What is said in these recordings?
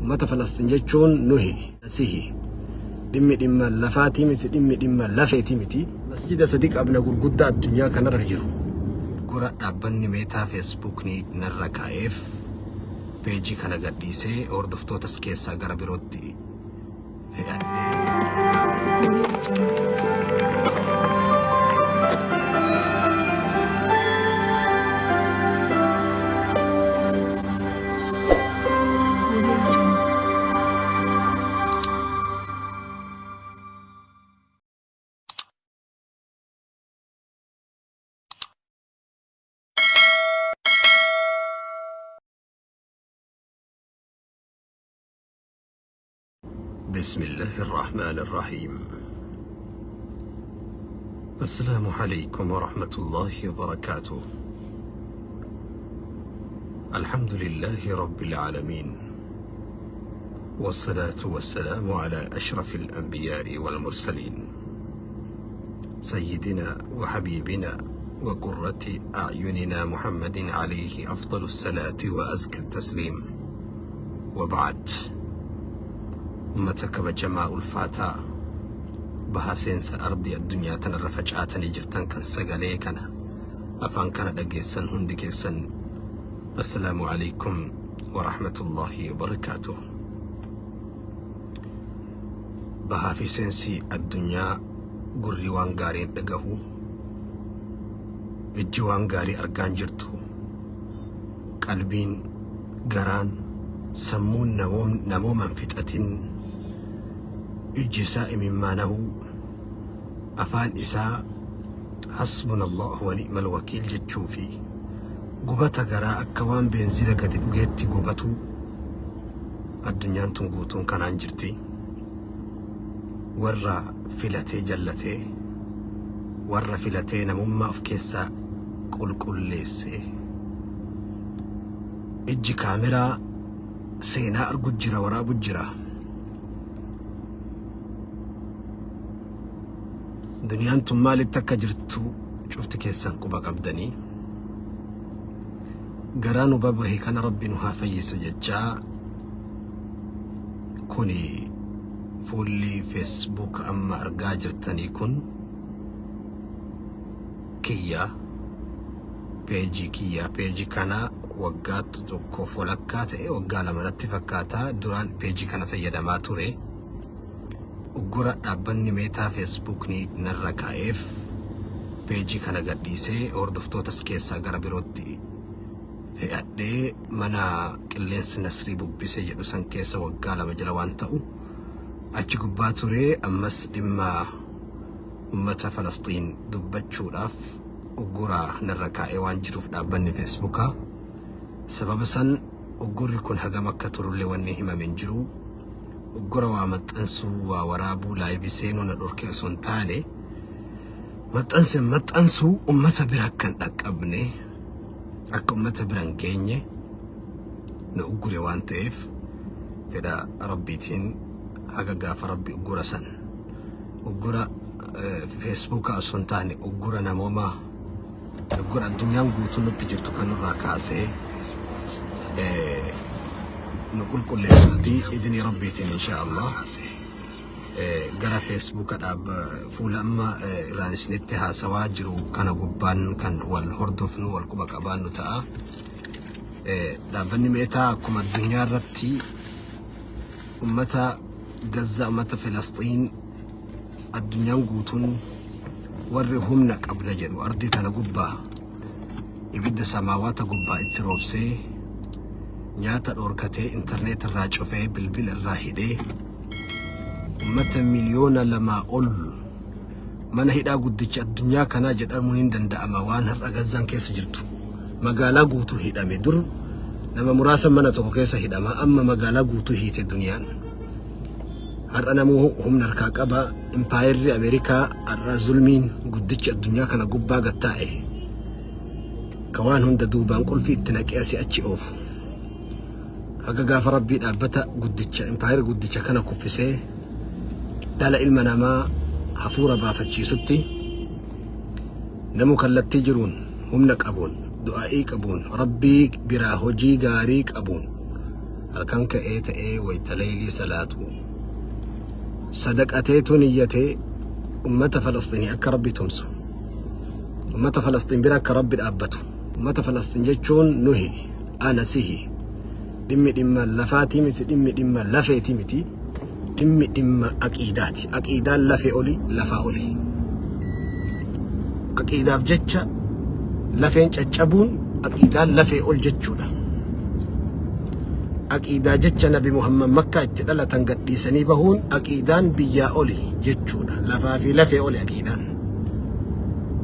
ummata Falastiin jechuun nuhi nasihi dhimma lafaatii miti dhimma lafeetii miti. Masjida sadiq qabna gurguddaa addunyaa kanarra jiru gura dhaabbanni meetaa Facebook ni narra kaa'eef peejii kana gadhiisee hordoftootas keessaa gara birootti fe'adhee بسم الله الرحمن الرحيم. السلام عليكم ورحمة الله وبركاته. الحمد لله رب العالمين، والصلاة والسلام على أشرف الأنبياء والمرسلين سيدنا وحبيبنا وقرة أعيننا محمد عليه أفضل الصلاة وأزكى التسليم. وبعد، أمتك بجماء الفاتحة بحسين سأرضي الدنيا تنرفجعات نجرتن كان سقالي كان أفان كان دقيسن هندقيسن. السلام عليكم ورحمة الله وبركاته. بها في سنسي الدنيا قري وانقارين دقهو اجي وانقاري أرقان جرتو قلبين قران سمون نموما فتأتين إجساء مما نهو أفان إساء حسبنا الله ونعم الوكيل جتشوفي قبطة قراء أكوان بينزيلة قد أجيتي قبطو الدنيا تنقوتون كان عنجرتي ورّا فلتي جلتي ورّا فلتي نموما أفكيسا كل ليسي إجي كاميرا سينا أرقو الجرى ورابو الجرى دنيا انتم مالي تكجرتو شفت كيسان قبا قبدني قرانو بابه كان ربي نها فيسو ججا كوني فولي فيسبوك أما أرقا جرتني كن كيا بيجي كانا وقات توكو فولكات وقال منات فكاتا دوران بيجي كان فيدا ما توري وقرأ أبني ميتا فيسبوك ني نركايف بيجي كان قديسي وردفتو تسكيسا غربيروتي في أدي منا كلينس نسري بوبيسي جدو سنكيسا وقال مجلوان تاو أجي قباتوري أمس لما أمتا فلسطين دبتشو راف وقرأ نركاي وانجروف أبني فيسبوكا سبب سن وقرأ يكون حقا مكة ترولي وانيهما من جرو وقرأ ومتأنسو وورابو لايبسينو ندوركي سنتالي متأنسو أمتا براكن أكبني أكا أمتا برانكيني نقرأ وانتيف فدا ربيتين حقا قاف ربي وقرأ سن وقرأ فيسبوكا سنتاني وقرأ نموما وقرأ الدنيا نقوتو نتجرتو كانو راكاسي نقول كل سنتي إذني ربيتين إن شاء الله. قرأ فيسبوك أب فولا أما رانس نتها سواجرو كان قبان كان والهردفن والكبك أبان نتاء لابني ميتا كما الدنيا رتي أمتا غزة أمتا فلسطين الدنيا نقوتون ورهمنك قبل جدو أرضي تنا قبا يبدأ سماوات قبا اتروبسي نياتا الأوركتي انترنت الراجوفي بالبيل الراهدي أمتا مليون لما أول من هيدا قدتش الدنيا كان جد أرمونين دندا أموان هرقزان كيس جرتو مقالا قوتو هيدا مدر لما مراسم مناتو كيس هيدا ما أما مقالا قوتو هيت الدنيا هر أنا مو هم نركاك أبا إمباير أمريكا الرازلمين قدتش الدنيا كان قبا قطاعي كوان هند دوبان كل في التناك أسي أتشي أوف هكا قاف ربي الأبتا قدتش إمباير قدتش كان كفسي لا إلمنا ما حفورة بافتشي ستي نمو كالتي جرون هم نك أبون دعائيك أبون ربيك براهجي غاريك أبون halkan ka'ee ta'ee wayta leylii salaatu sadaqateetu niyyatee ummata Falasxiinii akka Rabbi tumsu ummata Falasxiin bira akka Rabbi dhaabbatu ummata Falasxiin jechuun nuhi ana sihi dhimmi dhimma lafaatii miti dhimmi dhimma lafeetii miti dhimmi dhimma aqiidaati aqiidaan lafee oli lafaa oli aqiidaaf jecha lafeen caccabuun aqiidaan lafee ol jechuudha aqiidaa jecha Nabi Muhammad Makkaa itti dhalatan gadhiisanii bahuun aqiidaan biyyaa oli jechuudha lafaa fi lafee oli aqiidaan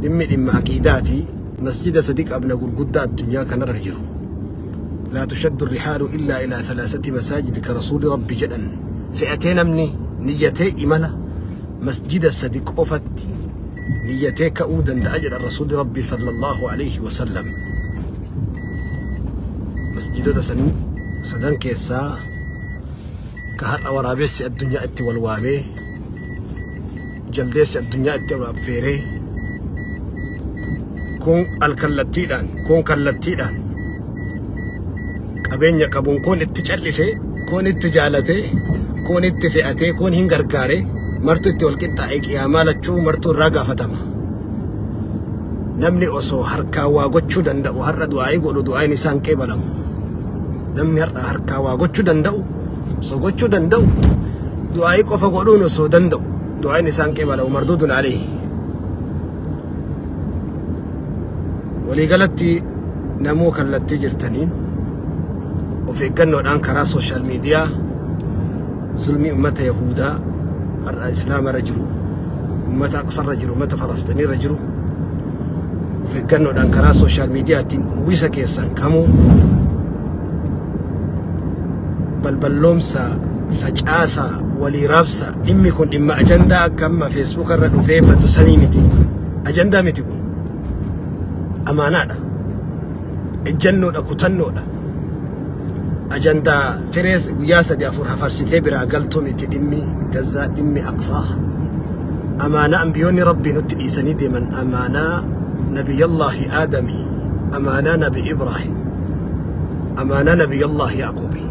dhimmi dhimma aqiidaati masjida sadiq abna gurguddaa addunyaa kanarra jiru لا تشد الرحال إلا إلى 3 مساجد كرسول ربي جدا فئتين مني نيتي إملا مسجد الصديق أفت نيتي كأودا لأجل الرسول ربي صلى الله عليه وسلم مسجد سدن كيسا كهر ورابيس الدنيا اتي والوامي جلديس الدنيا اتي والابفيري كون الكالتيدان كون كالتيدان qabeenya qabuun koon itti callisee koon itti jaalate koon itti fe'ate koon hin gargaare martu itti wal qixxaa'ee qiyaamaa lachuu martuu irraa gaafatama namni osoo harkaa waa gochuu danda'u har'a du'aa'ii godhu du'aa'iin isaan qeebalamu namni har'a harkaa waa gochuu danda'u osoo gochuu danda'u du'aa'ii qofa godhuun osoo danda'u du'aa'iin isaan qeebalamu marduudun alee waliigalatti namuu kallattii jirtaniin of eeggannoodhaan karaa sooshaal miidiyaa zulmii ummata Yahuudaa har'a Islaamarra jiru ummata Aqsarra jiru ummata Falasxiinirra jiru of eeggannoodhaan karaa sooshaal miidiyaatiin uwwisa keessan kamuu balballoomsa facaasa walii raabsa dhimmi kun dhimma ajandaa akka amma feesbuukarra dhufee baddu sanii miti ajandaa miti kun amaanaadha ejjannoodha kutannoodha أجندة فريز وياسة دافور هفرسيتي برا قلتو متي دمي غزة دمي أقصى أمانة أنبيوني ربي نتئي سندي من أمانة نبي الله آدمي أمانة نبي إبراهيم أمانة نبي الله يعقوبي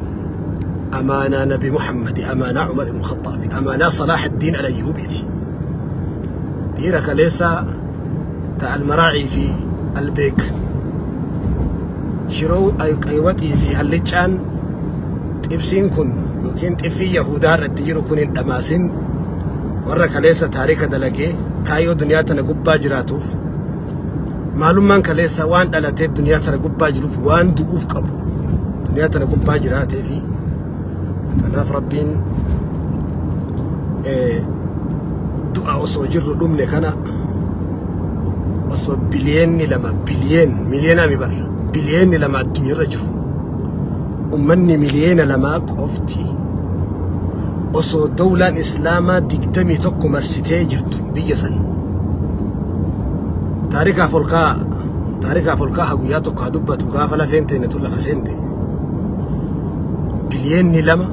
أمانة نبي محمد أمانة عمر بن الخطاب أمانة صلاح الدين الأيوبيتي إيرك ليس تاع المراعي في البيك شرو أيوتي في هاللجان تبسين كن يمكن تفي يهودا رتجرو كن الدماسين ورك ليس تاريخ دلقي كايو دنيا تنقبا جراتوف معلوم من كليسا وان دلتي دنيا تنقبا جروف وان دقوف قبو دنيا تنقبا جراتي في كناف ربين دعاء وصو جرو دمني كنا وصو بليين لما بليين مليون مبر بليين لما الدنيا رجل أمني مليين لما قفتي وصو دولة إسلاما دقدمي توكو مرسيتي جرتو بيسن تاريخا فولكا هقوياتو قادوبة تقافلا فينتي نتولا فسينتي بليين لما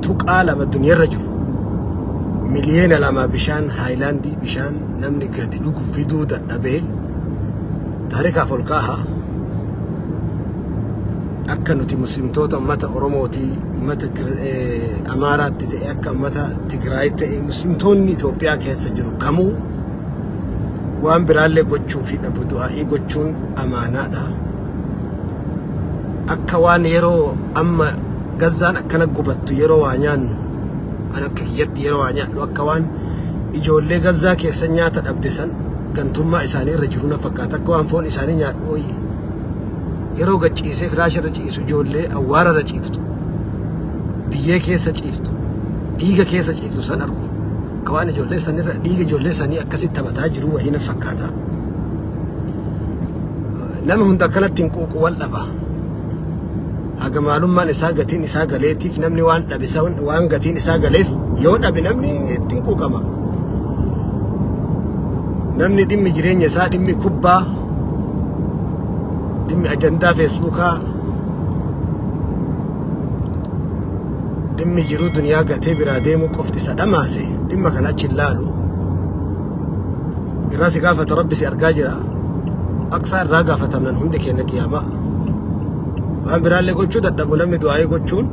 تقال الدنيا رجل مليين لما بشان هايلاندي بشان نمني قد لقو في دودة أبي تاريخا فولكاها akka nuti muslimtoota ummata Oromooti ummata Amaaraatti ta'e akka ummata Tigraay ta'e muslimtoonni Itoophiyaa keessa jiru kamuu waan biraallee gochuu fi dhabu du'aa'ii gochuun amaanaadha akka waan yeroo amma Gazzaan akkana gubattu yeroo waa nyaannu an akka kiyyatti yeroo waa nyaannu akka waan ijoollee Gazzaa keessa nyaata dhabde san gantummaa isaanii irra jiru na fakkaata akka waan foon isaanii nyaadhu ooyi yeroo gachiisee firaasharra ciisu ijoollee awwaararra ciiftu biyyee keessa ciiftu dhiiga keessa ciiftu san argu akka waan ijoollee sanirra dhiiga ijoollee sanii akkasitti taphataa jiru wayii na fakkaata nama hunda akkanatti hin quuqu wal dhaba haga maalummaan isaa gatiin isaa galeetiif namni waan dhabe waan gatiin isaa galeef yoo dhabe namni ittiin quuqama namni dhimmi jireenya isaa dhimmi kubbaa dhimmi ajandaa feesbuukaa dhimmi jiruu duniyaa gatee biraa deemu qofti isa dhamaase dhimma kana achi ilaalu irraa si gaafata rabbi si argaa jira aqsaa irraa gaafatamnan hundi keenya qiyaamaa waan biraallee gochuu dadhabu namni du'aa'ii gochuun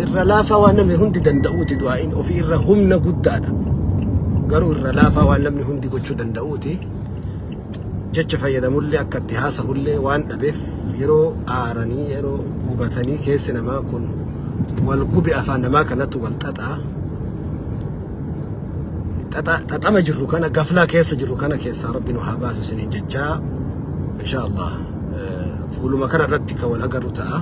irra laafaa waan namni hundi danda'uuti du'aa'iin ofii irra humna guddaadha garuu irra laafaa waan namni hundi gochuu danda'uuti jecha fayyadamullee akka itti haasa'ullee waan dhabeef yeroo aaranii yeroo gubatanii keessi namaa kun wal gubi afaan namaa kanatti wal xaxama jirru kana gaflaa keessa jirru kana keessaa rabbi nu haa baasu isiniin jechaa inshaallah fuuluma kana irratti kan wal agarru ta'a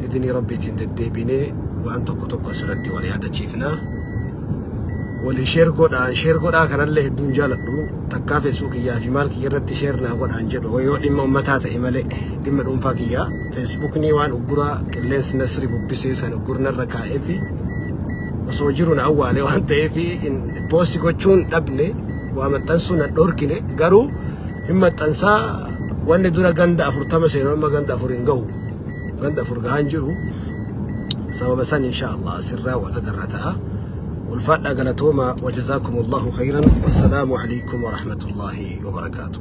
idinii rabbiitiin deddeebinee waan tokko tokko asirratti wal yaadachiifna walii sheer godhaa kanallee hedduun jaaladhu takkaa feesbuuk kiyyaa fi maal kiyya irratti sheer naa godhaan jedhu yoo dhimma ummataa ta'e malee dhimma dhuunfaa kiyyaa feesbuukni waan ugguraa qilleensi nasri bubbisee san uggurnarra kaa'ee fi osoo jiru na awwaale waan ta'eef poosti gochuun dhabne waa maxxansuu na dhorkine garuu hin maxxansaa wanni dura ganda 40 seenoo amma ganda 4 hin gahu ganda 4 gahaan jiru sababa san inshaallah sirraa wal agarra ta'a والفاتحة قالتهما وجزاكم الله خيرا والسلام عليكم ورحمة الله وبركاته.